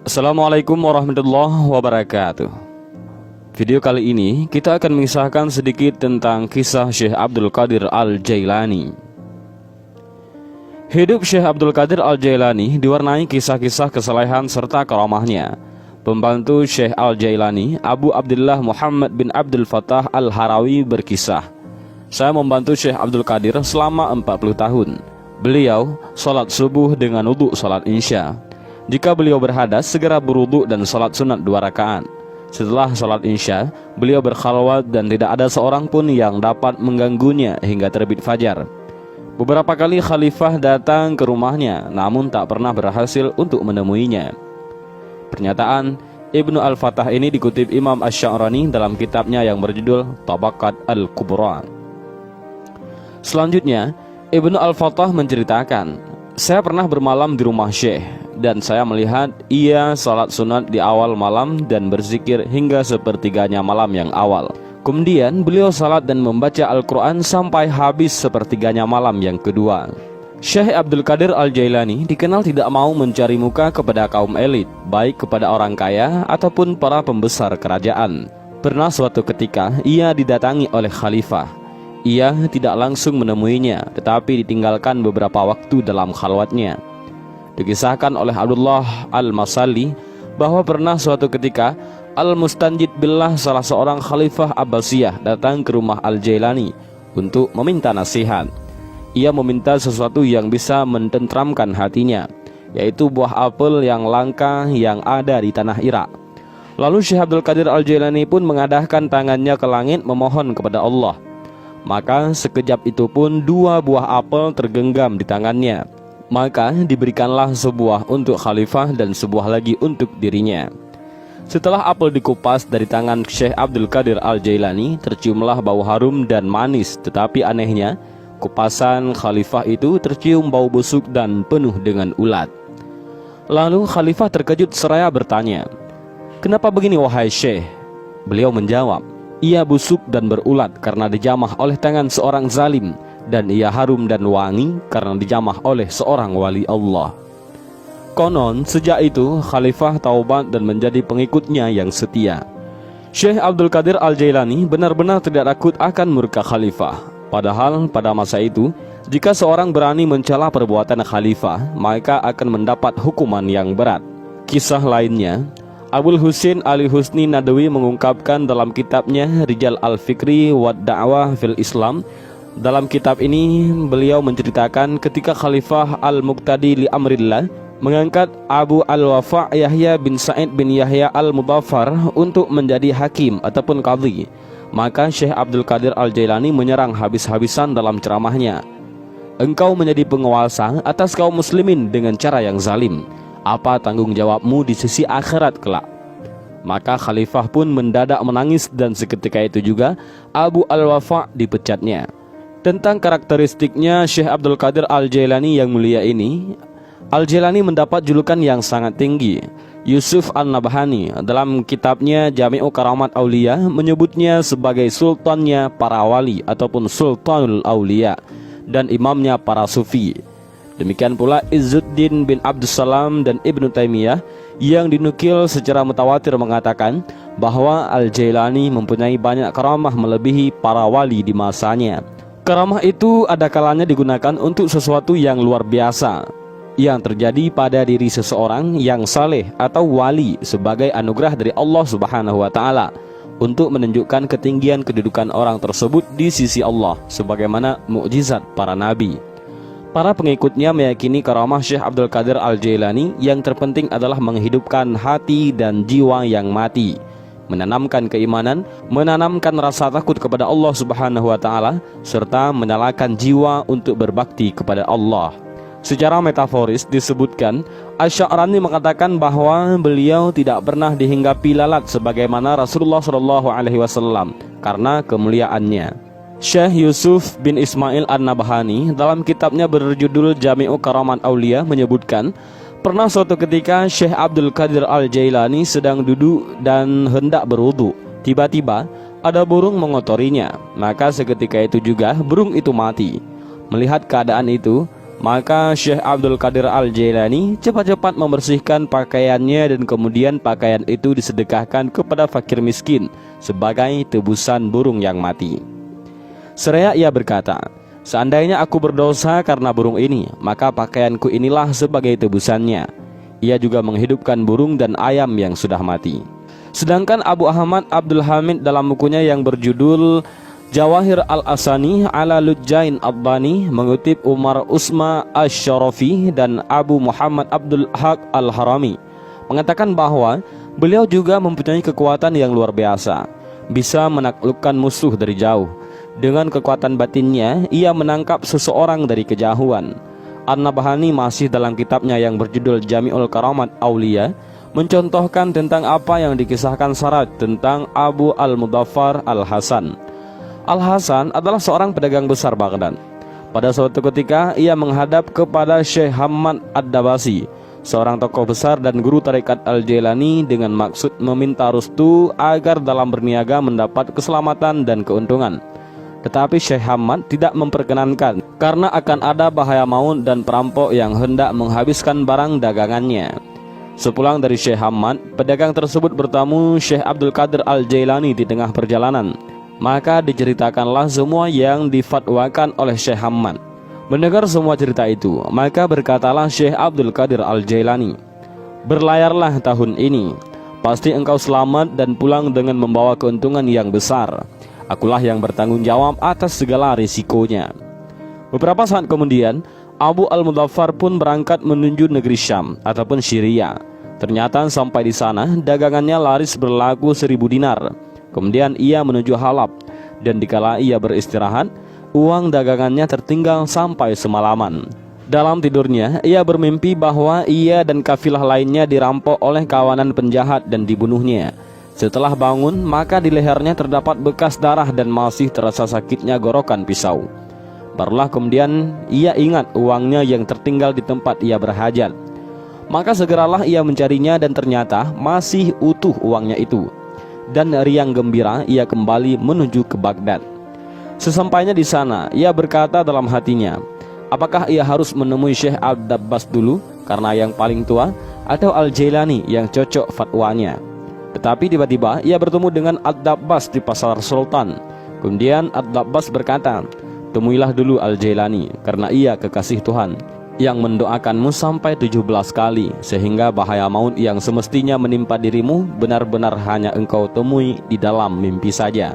Assalamualaikum warahmatullahi wabarakatuh. Video kali ini kita akan mengisahkan sedikit tentang kisah Syekh Abdul Qadir Al-Jailani. Hidup Syekh Abdul Qadir Al-Jailani diwarnai kisah-kisah kesalehan serta karamahnya. Pembantu Syekh Al-Jailani, Abu Abdullah Muhammad bin Abdul Fattah Al-Harawi berkisah, "Saya membantu Syekh Abdul Qadir selama 40 tahun. Beliau sholat subuh dengan wudhu sholat isya. Jika beliau berhadas, segera berwudu dan sholat sunat 2 rakaat. Setelah sholat isya, beliau berkhalwat dan tidak ada seorang pun yang dapat mengganggunya hingga terbit fajar. Beberapa kali khalifah datang ke rumahnya, namun tak pernah berhasil untuk menemuinya." Pernyataan Ibnu Al-Fattah ini dikutip Imam Asy-Sya'rani dalam kitabnya yang berjudul Tabaqat Al-Kubra. Selanjutnya, Ibnu Al-Fattah menceritakan, "Saya pernah bermalam di rumah Syekh, dan saya melihat ia salat sunat di awal malam dan berzikir hingga sepertiganya malam yang awal. Kemudian beliau salat dan membaca Al-Quran sampai habis sepertiganya malam yang kedua." Syekh Abdul Qadir Al-Jailani dikenal tidak mau mencari muka kepada kaum elit, baik kepada orang kaya ataupun para pembesar kerajaan. Pernah suatu ketika ia didatangi oleh khalifah. Ia tidak langsung menemuinya, tetapi ditinggalkan beberapa waktu dalam khalwatnya. Dikisahkan oleh Abdullah Al-Masalli bahwa pernah suatu ketika Al-Mustanjid billah, salah seorang khalifah Abbasiyah, datang ke rumah Al-Jailani untuk meminta nasihat. Ia meminta sesuatu yang bisa mententramkan hatinya, yaitu buah apel yang langka yang ada di tanah Irak. Lalu Syekh Abdul Qadir Al-Jailani pun mengadahkan tangannya ke langit memohon kepada Allah. Maka sekejap itu pun 2 buah apel tergenggam di tangannya. Maka diberikanlah sebuah untuk khalifah dan sebuah lagi untuk dirinya. Setelah apel dikupas dari tangan Syekh Abdul Qadir Al-Jailani, terciumlah bau harum dan manis. Tetapi anehnya, kupasan khalifah itu tercium bau busuk dan penuh dengan ulat. Lalu khalifah terkejut seraya bertanya, "Kenapa begini wahai Syekh?" Beliau menjawab, "Ia busuk dan berulat karena dijamah oleh tangan seorang zalim, dan ia harum dan wangi karena dijamah oleh seorang wali Allah." Konon sejak itu khalifah taubat dan menjadi pengikutnya yang setia. Syekh Abdul Qadir Al-Jailani benar-benar tidak takut akan murka khalifah. Padahal pada masa itu, jika seorang berani mencela perbuatan khalifah, maka akan mendapat hukuman yang berat. Kisah lainnya, Abul Husain Ali Husni Nadawi mengungkapkan dalam kitabnya Rijal Al-Fikri wad Da'wah fil Islam. Dalam kitab ini beliau menceritakan ketika Khalifah Al-Muqtadi li Amrillah mengangkat Abu Al-Wafa' Yahya bin Sa'id bin Yahya Al-Mudaffar untuk menjadi hakim ataupun qadhi. Maka Syekh Abdul Qadir Al-Jailani menyerang habis-habisan dalam ceramahnya, "Engkau menjadi penguasa atas kaum muslimin dengan cara yang zalim. Apa tanggung jawabmu di sisi akhirat kelak?" Maka khalifah pun mendadak menangis dan seketika itu juga Abu Al-Wafa' dipecatnya. Tentang karakteristiknya Syekh Abdul Qadir Al-Jailani yang mulia ini, Al-Jailani mendapat julukan yang sangat tinggi. Yusuf An-Nabhani dalam kitabnya Jami'u Karamat Aulia menyebutnya sebagai sultannya para wali ataupun sultanul aulia dan imamnya para sufi. Demikian pula Izzuddin bin Abdussalam dan Ibnu Taimiyah yang dinukil secara mutawatir mengatakan bahwa Al-Jailani mempunyai banyak karamah melebihi para wali di masanya. Karamah itu ada kalanya digunakan untuk sesuatu yang luar biasa yang terjadi pada diri seseorang yang saleh atau wali sebagai anugerah dari Allah Subhanahu wa taala untuk menunjukkan ketinggian kedudukan orang tersebut di sisi Allah sebagaimana mukjizat para nabi. Para pengikutnya meyakini karamah Syekh Abdul Qadir Al-Jailani yang terpenting adalah menghidupkan hati dan jiwa yang mati, menanamkan keimanan, menanamkan rasa takut kepada Allah Subhanahu wa taala serta menyalakan jiwa untuk berbakti kepada Allah. Secara metaforis disebutkan, Asy-Sya'rani mengatakan bahwa beliau tidak pernah dihinggapi lalat sebagaimana Rasulullah SAW karena kemuliaannya. Syekh Yusuf bin Ismail An-Nabhani dalam kitabnya berjudul Jami'u Karamat Aulia menyebutkan, pernah suatu ketika Syekh Abdul Qadir Al-Jailani sedang duduk dan hendak berwudu. Tiba-tiba ada burung mengotorinya, maka seketika itu juga burung itu mati. Melihat keadaan itu, Maka Syekh Abdul Qadir Al-Jailani cepat-cepat membersihkan pakaiannya dan kemudian pakaian itu disedekahkan kepada fakir miskin sebagai tebusan burung yang mati. Seraya ia berkata, "Seandainya aku berdosa karena burung ini, maka pakaianku inilah sebagai tebusannya." Ia juga menghidupkan burung dan ayam yang sudah mati. Sedangkan Abu Ahmad Abdul Hamid dalam bukunya yang berjudul Jawahir Al-Asani ala Lujjain Abbani mengutip Umar Usma Asy-Syarafi dan Abu Muhammad Abdul Haq Al-Harami mengatakan bahwa beliau juga mempunyai kekuatan yang luar biasa, bisa menaklukkan musuh dari jauh. Dengan kekuatan batinnya, ia menangkap seseorang dari kejauhan. An-Nabhani masih dalam kitabnya yang berjudul Jami'ul Karamat Aulia mencontohkan tentang apa yang dikisahkan Sarat tentang Abu Al-Mudhaffar Al-Hasan. Al-Hasan adalah seorang pedagang besar Baghdad. Pada suatu ketika ia menghadap kepada Syekh Hamad Ad-Dabasi, seorang tokoh besar dan guru tarekat Al-Jailani, dengan maksud meminta restu agar dalam berniaga mendapat keselamatan dan keuntungan. Tetapi Syekh Hamad tidak memperkenankan karena akan ada bahaya maut dan perampok yang hendak menghabiskan barang dagangannya. Sepulang dari Syekh Hamad, pedagang tersebut bertemu Syekh Abdul Qadir Al-Jailani di tengah perjalanan. Maka diceritakanlah semua yang difatwakan oleh Syekh Hamad. Mendengar semua cerita itu, maka berkatalah Syekh Abdul Qadir Al-Jailani, "Berlayarlah tahun ini, pasti engkau selamat dan pulang dengan membawa keuntungan yang besar. Akulah yang bertanggung jawab atas segala risikonya." Beberapa saat kemudian, Abu Al-Mudhaffar pun berangkat menuju negeri Syam ataupun Syria. Ternyata sampai di sana dagangannya laris berlaku 1000 dinar. Kemudian ia menuju Halab, dan dikala ia beristirahat, uang dagangannya tertinggal sampai semalaman. Dalam tidurnya, ia bermimpi bahwa ia dan kafilah lainnya dirampok oleh kawanan penjahat dan dibunuhnya. Setelah bangun, maka di lehernya terdapat bekas darah dan masih terasa sakitnya gorokan pisau. Barulah kemudian ia ingat uangnya yang tertinggal di tempat ia berhajat. Maka segeralah ia mencarinya dan ternyata masih utuh uangnya itu. Dan riang gembira ia kembali menuju ke Baghdad. Sesampainya di sana, ia berkata dalam hatinya, apakah ia harus menemui Syekh Ad-Dabbas dulu karena yang paling tua, atau Al-Jailani yang cocok fatwanya? Tetapi tiba-tiba ia bertemu dengan Ad-Dabbas di pasar Sultan. Kemudian Ad-Dabbas berkata, "Temuilah dulu Al-Jailani karena ia kekasih Tuhan yang mendoakanmu sampai 17 kali, sehingga bahaya maut yang semestinya menimpa dirimu benar-benar hanya engkau temui di dalam mimpi saja.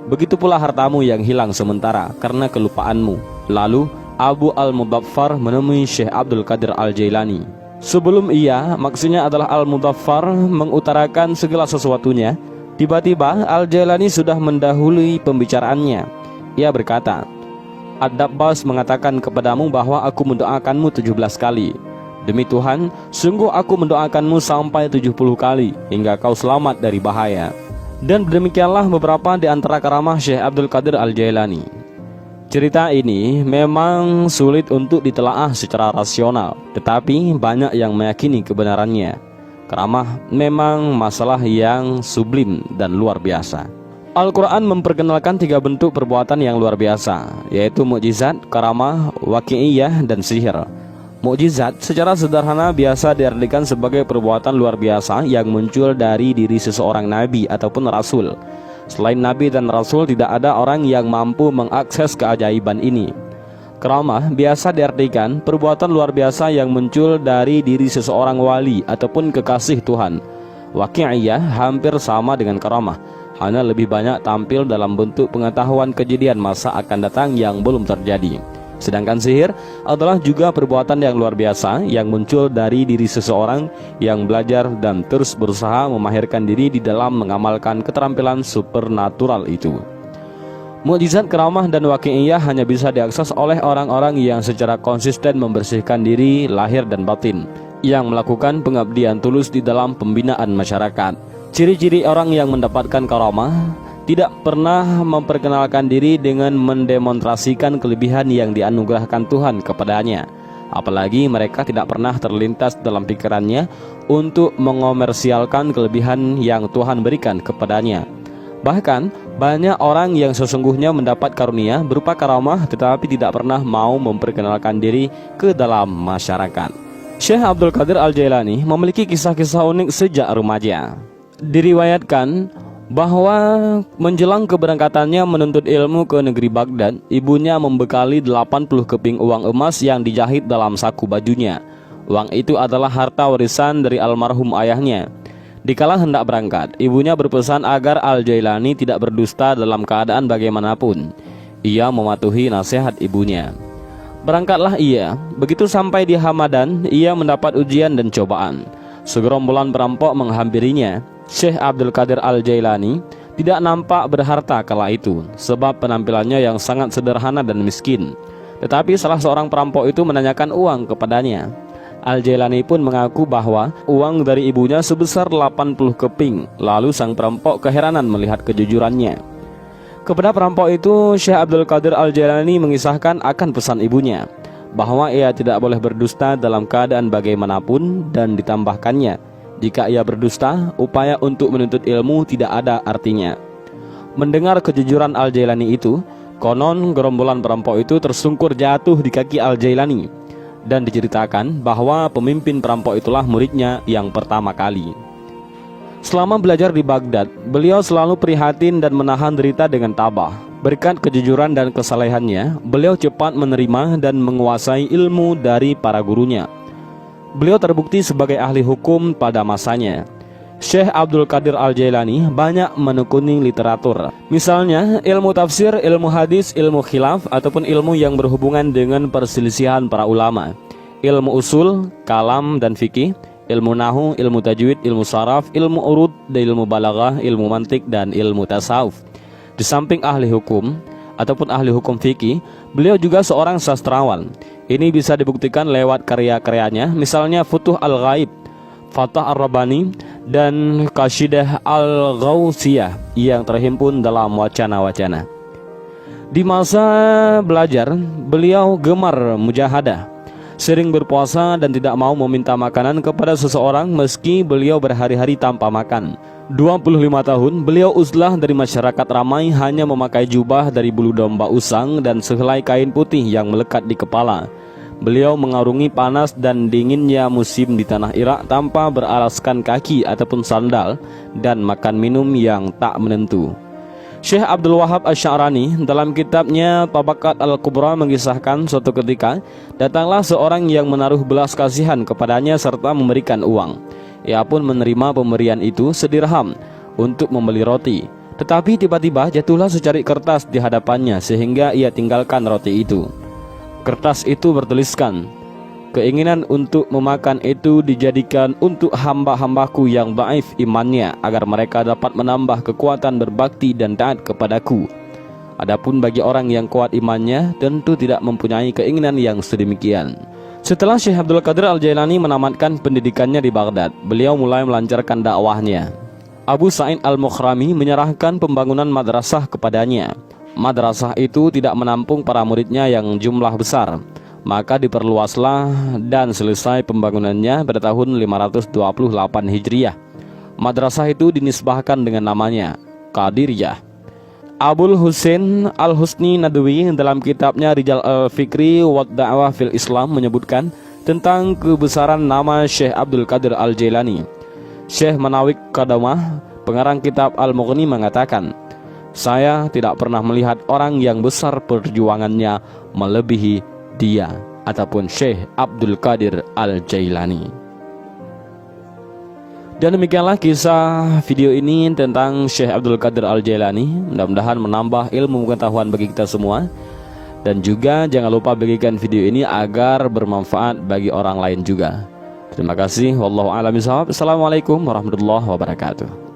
Begitu pula hartamu yang hilang sementara karena kelupaanmu." Lalu Abu Al-Mudhaffar menemui Syekh Abdul Qadir Al-Jailani. Sebelum ia, maksudnya adalah Al-Mudhaffar, mengutarakan segala sesuatunya, tiba-tiba Al-Jailani sudah mendahului pembicaraannya. Ia berkata, "Ad-Dabbas mengatakan kepadamu bahwa aku mendoakanmu 17 kali. Demi Tuhan, sungguh aku mendoakanmu sampai 70 kali hingga kau selamat dari bahaya." Dan demikianlah beberapa di antara karamah Syekh Abdul Qadir Al-Jailani. Cerita ini memang sulit untuk ditelaah secara rasional, tetapi banyak yang meyakini kebenarannya. Karamah memang masalah yang sublim dan luar biasa. Al-Quran memperkenalkan 3 bentuk perbuatan yang luar biasa, yaitu mukjizat, karamah, waqi'iyah, dan sihir. Mukjizat secara sederhana biasa diartikan sebagai perbuatan luar biasa yang muncul dari diri seseorang nabi ataupun rasul. Selain nabi dan rasul, tidak ada orang yang mampu mengakses keajaiban ini. Karamah biasa diartikan perbuatan luar biasa yang muncul dari diri seseorang wali ataupun kekasih Tuhan. Waqi'iyah hampir sama dengan karamah, hanya lebih banyak tampil dalam bentuk pengetahuan kejadian masa akan datang yang belum terjadi. Sedangkan sihir adalah juga perbuatan yang luar biasa yang muncul dari diri seseorang yang belajar dan terus berusaha memahirkan diri di dalam mengamalkan keterampilan supernatural itu. Mukjizat, karamah, dan waqi'iyah hanya bisa diakses oleh orang-orang yang secara konsisten membersihkan diri lahir dan batin, yang melakukan pengabdian tulus di dalam pembinaan masyarakat. Ciri-ciri orang yang mendapatkan karamah: tidak pernah memperkenalkan diri dengan mendemonstrasikan kelebihan yang dianugerahkan Tuhan kepadanya. Apalagi mereka tidak pernah terlintas dalam pikirannya untuk mengomersialkan kelebihan yang Tuhan berikan kepadanya. Bahkan banyak orang yang sesungguhnya mendapat karunia berupa karamah tetapi tidak pernah mau memperkenalkan diri ke dalam masyarakat. Syekh Abdul Qadir Al-Jailani memiliki kisah-kisah unik sejak remaja. Diriwayatkan bahwa menjelang keberangkatannya menuntut ilmu ke negeri Baghdad, ibunya membekali 80 keping uang emas yang dijahit dalam saku bajunya. Uang itu adalah harta warisan dari almarhum ayahnya. Dikala hendak berangkat, ibunya berpesan agar Al-Jailani tidak berdusta dalam keadaan bagaimanapun. Ia mematuhi nasihat ibunya. Berangkatlah ia. Begitu sampai di Hamadan, ia mendapat ujian dan cobaan. Segerombolan perampok menghampirinya. Syekh Abdul Qadir Al-Jailani tidak nampak berharta kala itu, sebab penampilannya yang sangat sederhana dan miskin. Tetapi salah seorang perampok itu menanyakan uang kepadanya. Al-Jailani pun mengaku bahwa uang dari ibunya sebesar 80 keping. Lalu sang perampok keheranan melihat kejujurannya. Kepada perampok itu, Syekh Abdul Qadir Al-Jailani mengisahkan akan pesan ibunya, bahwa ia tidak boleh berdusta dalam keadaan bagaimanapun, dan ditambahkannya, jika ia berdusta, upaya untuk menuntut ilmu tidak ada artinya. Mendengar kejujuran Al-Jailani itu, konon gerombolan perampok itu tersungkur jatuh di kaki Al-Jailani. Dan diceritakan bahwa pemimpin perampok itulah muridnya yang pertama kali. Selama belajar di Baghdad, beliau selalu prihatin dan menahan derita dengan tabah. Berkat kejujuran dan kesalehannya, beliau cepat menerima dan menguasai ilmu dari para gurunya. Beliau terbukti sebagai ahli hukum pada masanya. Syekh Abdul Qadir Al-Jailani banyak menekuni literatur. Misalnya ilmu tafsir, ilmu hadis, ilmu khilaf, ataupun ilmu yang berhubungan dengan perselisihan para ulama. Ilmu usul, kalam dan fikih, ilmu nahu, ilmu tajwid, ilmu saraf, ilmu urud, ilmu balaghah, ilmu mantik, dan ilmu tasawuf. Di samping ahli hukum ataupun ahli hukum fikih, beliau juga seorang sastrawan. Ini bisa dibuktikan lewat karya-karyanya, misalnya Futuh Al-Ghaib, Fatah Ar-Rabbani, dan Qasidah Al-Ghawsiyah yang terhimpun dalam wacana-wacana. Di masa belajar, beliau gemar mujahadah, sering berpuasa dan tidak mau meminta makanan kepada seseorang meski beliau berhari-hari tanpa makan. 25 tahun beliau uzlah dari masyarakat ramai, hanya memakai jubah dari bulu domba usang dan sehelai kain putih yang melekat di kepala. Beliau mengarungi panas dan dinginnya musim di tanah Irak tanpa beralaskan kaki ataupun sandal, dan makan minum yang tak menentu. Syekh Abdul Wahab Asy-Sya'rani dalam kitabnya Tabaqat Al-Kubra mengisahkan suatu ketika datanglah seorang yang menaruh belas kasihan kepadanya serta memberikan uang. Ia pun menerima pemberian itu sedirham untuk membeli roti. Tetapi tiba-tiba jatuhlah secarik kertas di hadapannya sehingga ia tinggalkan roti itu. Kertas itu bertuliskan, keinginan untuk memakan itu dijadikan untuk hamba-hambaku yang dhaif imannya, agar mereka dapat menambah kekuatan berbakti dan taat kepadaku. Adapun bagi orang yang kuat imannya, tentu tidak mempunyai keinginan yang sedemikian. Setelah Syekh Abdul Qadir Al-Jailani menamatkan pendidikannya di Baghdad, beliau mulai melancarkan dakwahnya. Abu Sa'id Al-Mukhrami menyerahkan pembangunan madrasah kepadanya. Madrasah itu tidak menampung para muridnya yang jumlah besar, maka diperluaslah dan selesai pembangunannya pada tahun 528 Hijriah. Madrasah itu dinisbahkan dengan namanya Qadiriyah. Abul Husain Al-Husni Nadwi dalam kitabnya Rijal Al-Fikri wa Da'wah fil Islam menyebutkan tentang kebesaran nama Syekh Abdul Qadir Al-Jailani. Syekh Manawik Qadamah, pengarang kitab Al-Mughni, mengatakan, saya tidak pernah melihat orang yang besar perjuangannya melebihi dia ataupun Syekh Abdul Qadir Al-Jailani. Dan demikianlah kisah video ini tentang Syekh Abdul Qadir Al-Jailani. Mudah-mudahan menambah ilmu pengetahuan bagi kita semua. Dan juga jangan lupa bagikan video ini agar bermanfaat bagi orang lain juga. Terima kasih. Wallahu a'lam bishawab. Assalamualaikum warahmatullahi wabarakatuh.